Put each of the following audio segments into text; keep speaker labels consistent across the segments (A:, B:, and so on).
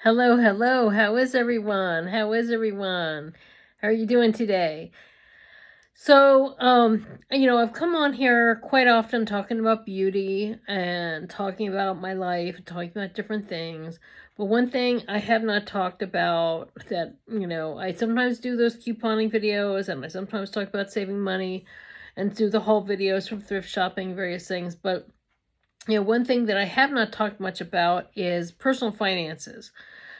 A: Hello, hello. How is everyone? How is everyone? How are you doing today? I've come on here quite often talking about beauty and talking about my life, talking about different things. But one thing I have not talked about that, I sometimes do those couponing videos and I sometimes talk about saving money and do the whole videos from thrift shopping, various things. But, one thing that I have not talked much about is personal finances.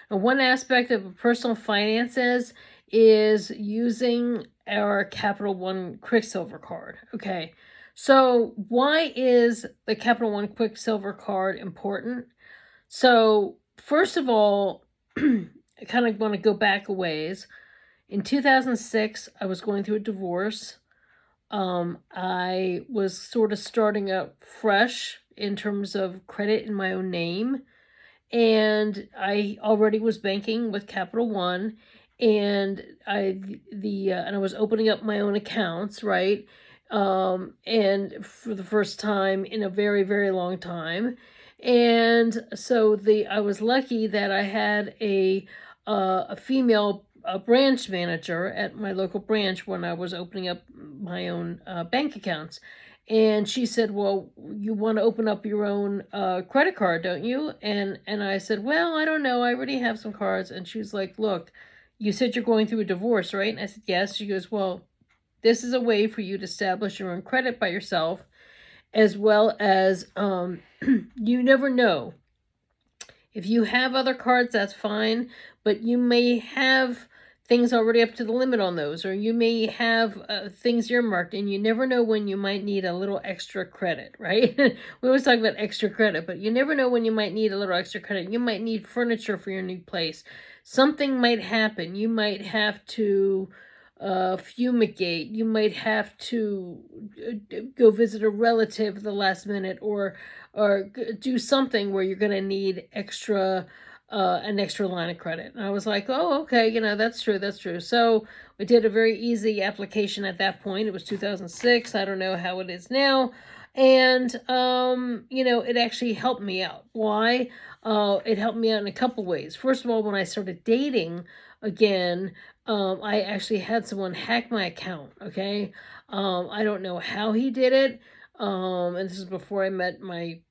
A: And one aspect of personal finances is using our Capital One QuickSilver Card. Okay, so why is the Capital One QuickSilver Card important? So first of all, I kind of want to go back a ways. In 2006, I was going through a divorce. I was sort of starting out fresh in terms of credit in my own name, and I already was banking with Capital One, and I was opening up my own accounts, right? And for the first time in a very, very long time. And so I was lucky that I had a female branch manager at my local branch when I was opening up my own bank accounts. And she said, "Well, you want to open up your own credit card, don't you?" And I said, "Well, I don't know. I already have some cards." And she was like, "Look, you said you're going through a divorce, right?" And I said, "Yes." She goes, "Well, this is a way for you to establish your own credit by yourself, as well as you never know. If you have other cards, that's fine, but you may have things already up to the limit on those, or you may have things earmarked, and you never know when you might need a little extra credit," right? We always talk about extra credit, but you never know when you might need a little extra credit. You might need furniture for your new place. Something might happen. You might have to fumigate. You might have to go visit a relative at the last minute, or do something where you're going to need an extra line of credit. And I was like, "Oh, okay, that's true, that's true." So we did a very easy application at that point. It was 2006. I don't know how it is now. And, it actually helped me out. Why? It helped me out in a couple ways. First of all, when I started dating again, I actually had someone hack my account, okay? I don't know how he did it. And this is before I met my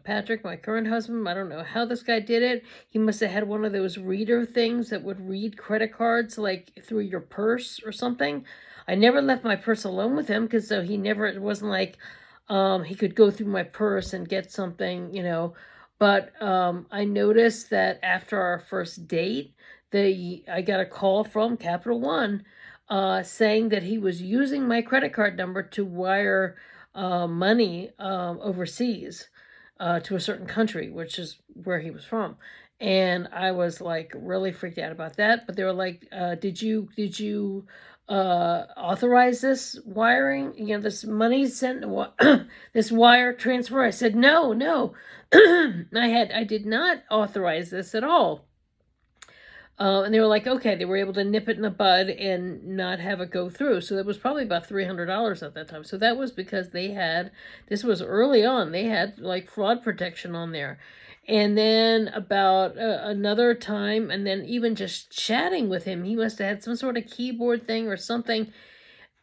A: Patrick, my current husband. I don't know how this guy did it. He must have had one of those reader things that would read credit cards like through your purse or something. I never left my purse alone with him, because it wasn't like he could go through my purse and get something. But I noticed that after our first date, I got a call from Capital One saying that he was using my credit card number to wire money overseas to a certain country, which is where he was from. And I was like really freaked out about that. But they were like, did you authorize this wiring? This money sent, this wire transfer? I said, no, I did not authorize this at all. And they were like, okay, they were able to nip it in the bud and not have it go through. So it was probably about $300 at that time. So that was because this was early on, they had like fraud protection on there. And then about another time, and then even just chatting with him, he must have had some sort of keyboard thing or something.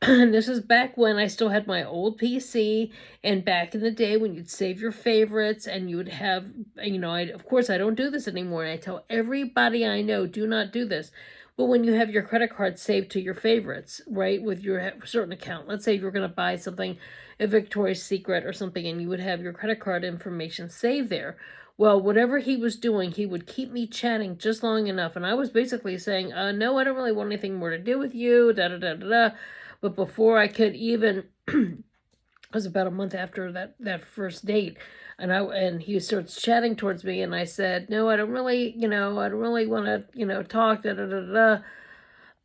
A: This is back when I still had my old PC, and back in the day when you'd save your favorites and you would have, of course I don't do this anymore. And I tell everybody I know, do not do this. But when you have your credit card saved to your favorites, right, with your certain account, let's say you're going to buy something, a Victoria's Secret or something, and you would have your credit card information saved there. Well, whatever he was doing, he would keep me chatting just long enough. And I was basically saying, no, I don't really want anything more to do with you, da-da-da-da-da. But before I could even, it was about a month after that first date, and he starts chatting towards me, and I said, "No, I don't really want to, talk, da da da da."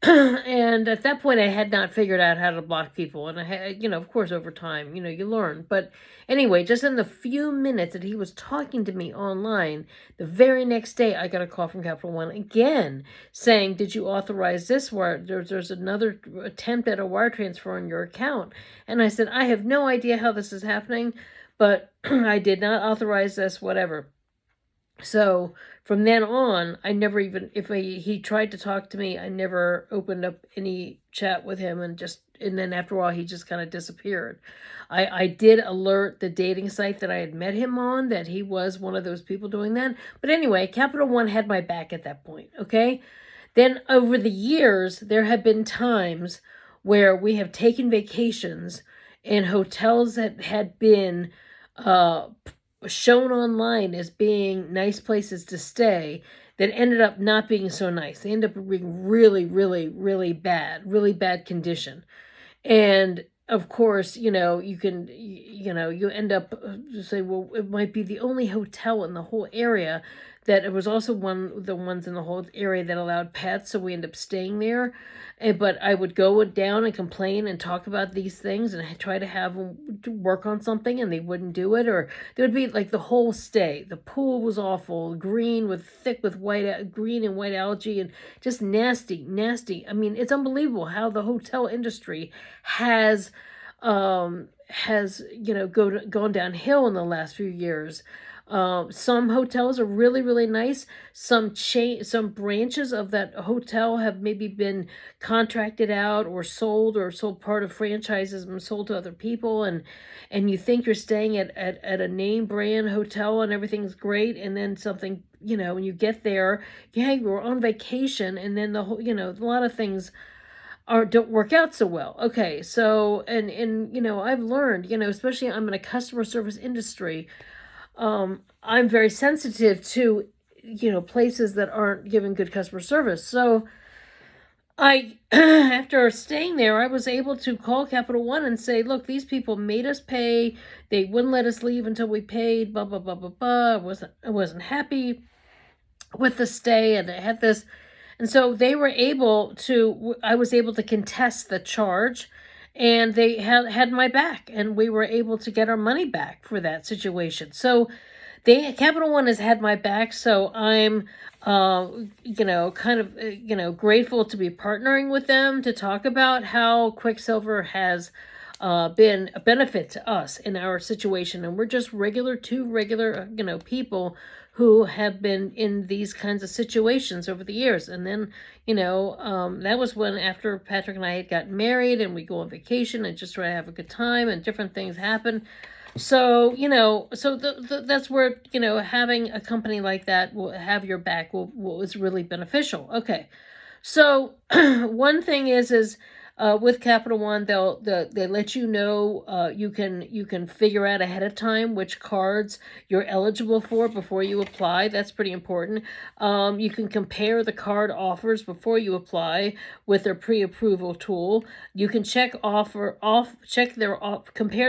A: And at that point, I had not figured out how to block people. And I had, of course, over time, you learn. But anyway, just in the few minutes that he was talking to me online, the very next day, I got a call from Capital One again saying, "Did you authorize this wire? There's another attempt at a wire transfer on your account." And I said, "I have no idea how this is happening, but I did not authorize this, whatever." So from then on, I never even, if he tried to talk to me, I never opened up any chat with him, and then after a while, he just kind of disappeared. I did alert the dating site that I had met him on that he was one of those people doing that. But anyway, Capital One had my back at that point, okay? Then over the years, there have been times where we have taken vacations in hotels that had been shown online as being nice places to stay that ended up not being so nice. They ended up being really, really bad condition. And of course, you end up say, well, it might be the only hotel in the whole area that it was also one of the ones in the whole area that allowed pets, so we end up staying there. But I would go down and complain and talk about these things and try to have them to work on something, and they wouldn't do it. Or there would be like the whole stay. The pool was awful, thick with green and white algae, and just nasty. I mean, it's unbelievable how the hotel industry has gone downhill in the last few years. Some hotels are really nice. Some branches of that hotel have maybe been contracted out or sold part of franchises and sold to other people, and you think you're staying at a name brand hotel and everything's great, and then something, when you get there, yeah, you were on vacation, and then the whole, a lot of things don't work out so well. Okay, so and I've learned, especially I'm in a customer service industry. I'm very sensitive to, places that aren't giving good customer service. So I, after staying there, I was able to call Capital One and say, look, these people made us pay. They wouldn't let us leave until we paid, blah, blah, blah, blah, blah. I wasn't happy with the stay, and I had this. And so I was able to contest the charge, and they had my back, and we were able to get our money back for that situation. So Capital One has had my back, so I'm, kind of, grateful to be partnering with them to talk about how QuickSilver has been a benefit to us in our situation. And we're just two regular, people who have been in these kinds of situations over the years. And then, that was when, after Patrick and I had gotten married and we go on vacation and just try to have a good time, and different things happen. So, that's where, having a company like that will have your back is really beneficial. Okay. So one thing is with Capital One, they let you know, you can figure out ahead of time which cards you're eligible for before you apply. That's pretty important. You can compare the card offers before you apply with their pre-approval tool. You can compare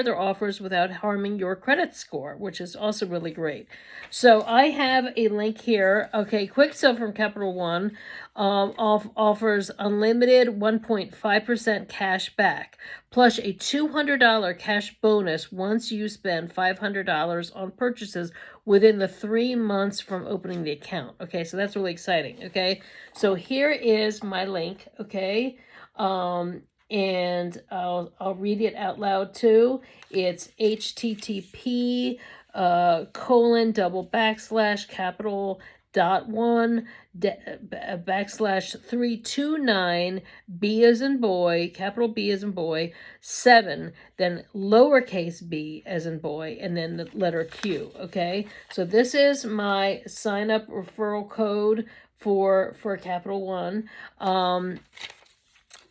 A: their offers without harming your credit score, which is also really great. So I have a link here. Okay, QuickSilver from Capital One offers unlimited 1.5% cash back, plus a $200 cash bonus once you spend $500 on purchases within the 3 months from opening the account. Okay, so that's really exciting. Okay, so here is my link. Okay, and I'll read it out loud too. It's http :/capital.1 /329 B as in boy, capital B as in boy, 7, then lowercase b as in boy, and then the letter Q. Okay, so this is my sign up referral code for Capital One,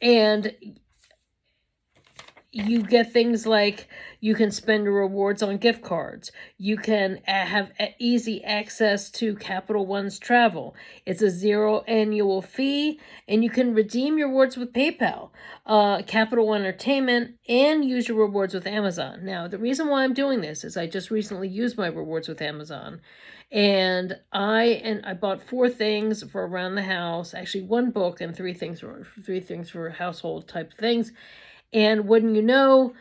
A: and you get things like you can spend your rewards on gift cards. You can have easy access to Capital One's travel. It's a 0 annual fee, and you can redeem your rewards with PayPal, Capital One Entertainment, and use your rewards with Amazon. Now, the reason why I'm doing this is I just recently used my rewards with Amazon, and I bought 4 things for around the house. Actually, 1 book and 3 things for household type things. And wouldn't you know,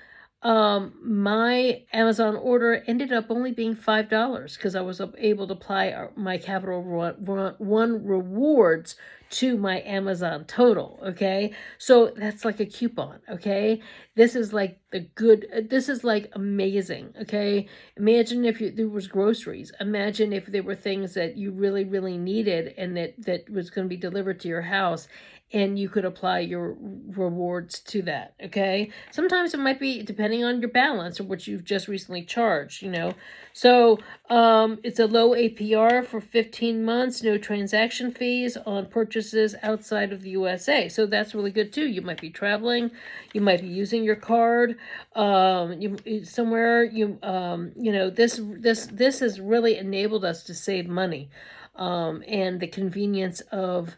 A: my Amazon order ended up only being $5 because I was able to apply my Capital One rewards to my Amazon total. Okay, so that's like a coupon. Okay, this is like the good, this is like amazing, okay? Imagine if there was groceries. Imagine if there were things that you really, really needed and that was going to be delivered to your house, and you could apply your rewards to that, okay? Sometimes it might be depending on your balance or what you've just recently charged, you know. So it's a low APR for 15 months, no transaction fees on purchases outside of the USA. So that's really good too. You might be traveling, you might be using your card somewhere. You know, this has really enabled us to save money, and the convenience of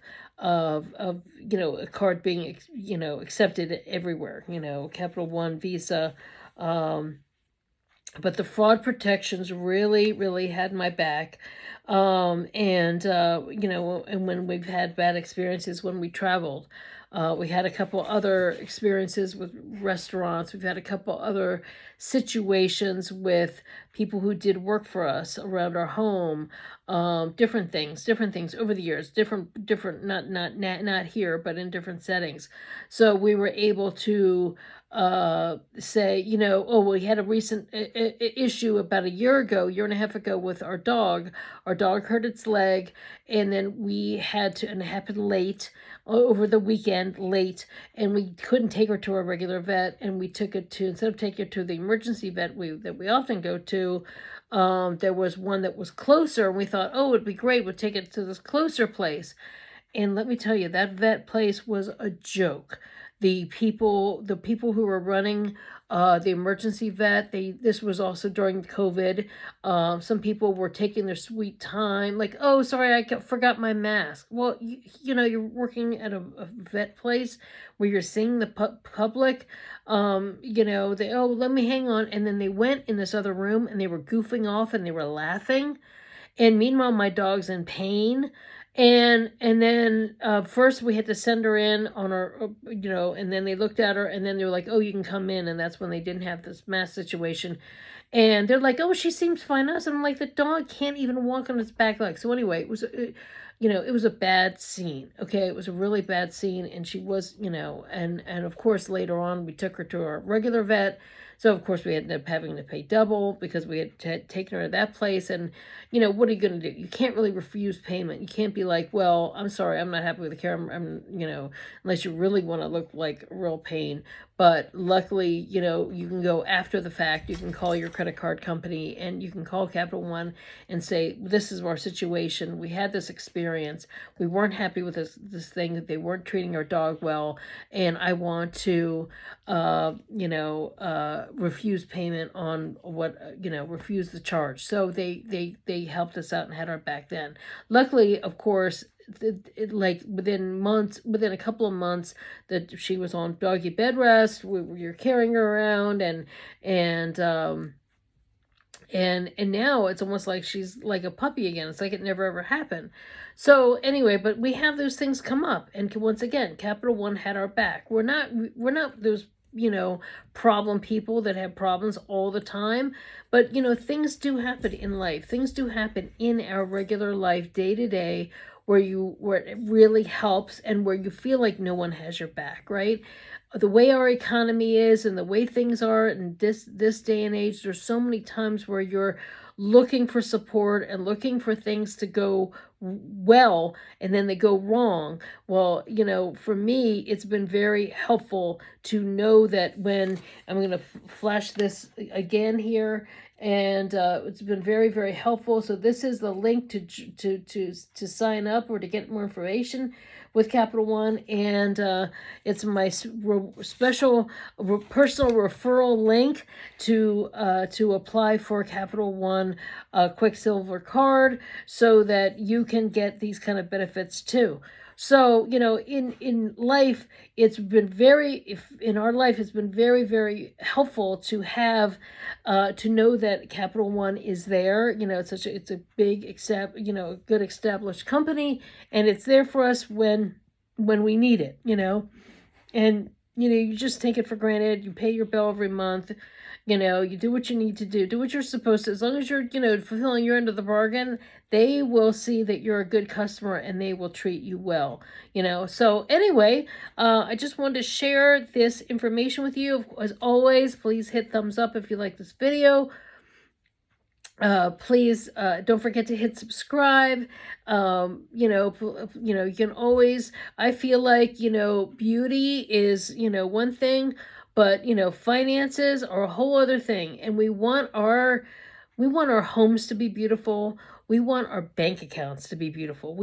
A: you know, a card being, you know, accepted everywhere, you know, Capital One, Visa. But the fraud protections really, really had my back. You know, and when we've had bad experiences when we traveled, we had a couple other experiences with restaurants. We've had a couple other situations with people who did work for us around our home. Different things over the years, not here, but in different settings. So we were able to say, you know, oh, we had a recent issue about a year and a half ago with our dog. Our dog hurt its leg, and then we had to, and it happened late, over the weekend, late, and we couldn't take her to our regular vet, and we took it to, instead of taking her to the emergency vet that we often go to, there was one that was closer, and we thought, oh, it'd be great, we'll take it to this closer place. And let me tell you, that vet place was a joke. The people who were running the emergency vet, this was also during COVID. Some people were taking their sweet time, like, oh, sorry, I forgot my mask. Well, you know, you're working at a vet place where you're seeing the public. You know, oh, let me hang on, and then they went in this other room and they were goofing off and they were laughing, and meanwhile my dog's in pain. And then first we had to send her in on her, you know, and then they looked at her, and then they were like, oh, you can come in. And that's when they didn't have this mass situation. And they're like, oh, she seems fine. And I'm like, the dog can't even walk on its back legs. So anyway, it was, you know, it was a bad scene. Okay, it was a really bad scene. And she was, you know, and of course later on we took her to our regular vet. So, of course, we ended up having to pay double because we had taken her to that place. And, you know, what are you going to do? You can't really refuse payment. You can't be like, well, I'm sorry, I'm not happy with the care. You know, unless you really want to look like real pain. But luckily, you know, you can go after the fact. You can call your credit card company, and you can call Capital One and say, this is our situation. We had this experience. We weren't happy with this thing. They weren't treating our dog well. And I want to, you know, refuse payment on what, you know, refuse the charge. So they helped us out and had our back then. Luckily, of course, like within a couple of months that she was on doggy bed rest, you're carrying her around, and now it's almost like she's like a puppy again. It's like it never ever happened. So anyway, but we have those things come up, and once again, Capital One had our back. We're not those, you know, problem people that have problems all the time. But, you know, things do happen in life. Things do happen in our regular life, day to day, where it really helps and where you feel like no one has your back, right? The way our economy is and the way things are in this day and age, there's so many times where you're looking for support and looking for things to go well, and then they go wrong. Well, you know, for me, it's been very helpful to know that when I'm going to flash this again here, and it's been very, very helpful. So this is the link to sign up or to get more information with Capital One, and it's my special personal referral link to apply for Capital One QuickSilver Card, so that you can get these kind of benefits too. So, you know, in life, it's been in our life, it's been very, very helpful to have, to know that Capital One is there. You know, it's a big, you know, good established company, and it's there for us when we need it, you know. And, you know, you just take it for granted. You pay your bill every month. You do what you need to do what you're supposed to. As long as you're, fulfilling your end of the bargain, they will see that you're a good customer and they will treat you well. So anyway, I just wanted to share this information with you. As always, please hit thumbs up if you like this video. Please don't forget to hit subscribe. You can always, I feel like, beauty is, one thing, but finances are a whole other thing. And we want our homes to be beautiful. We want our bank accounts to be beautiful.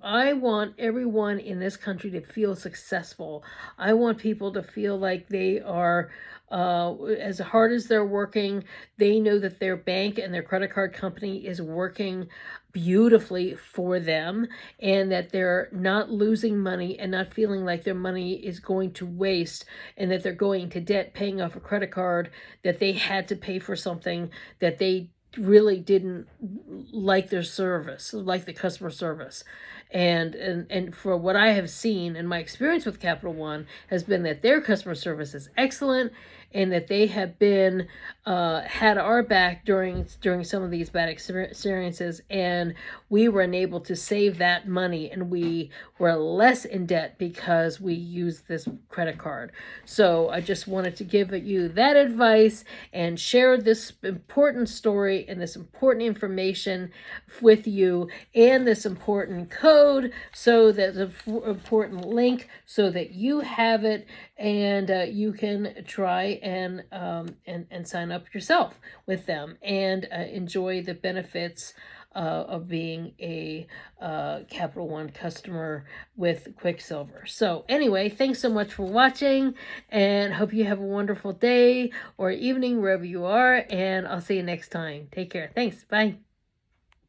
A: I want everyone in this country to feel successful. I want people to feel like they are, as hard as they're working, they know that their bank and their credit card company is working beautifully for them, and that they're not losing money and not feeling like their money is going to waste, and that they're going to debt paying off a credit card that they had to pay for something that they really didn't like their service, like the customer service. And for what I have seen, and my experience with Capital One has been that their customer service is excellent, and that they have been had our back during some of these bad experiences, and we were enabled to save that money, and we were less in debt because we used this credit card. So I just wanted to give you that advice and share this important story and this important information with you, and this important code, so that the important link, so that you have it, and you can try and sign up yourself with them, and enjoy the benefits of being a Capital One customer with QuickSilver. So anyway, thanks so much for watching, and hope you have a wonderful day or evening wherever you are, and I'll see you next time. Take care. Thanks. Bye.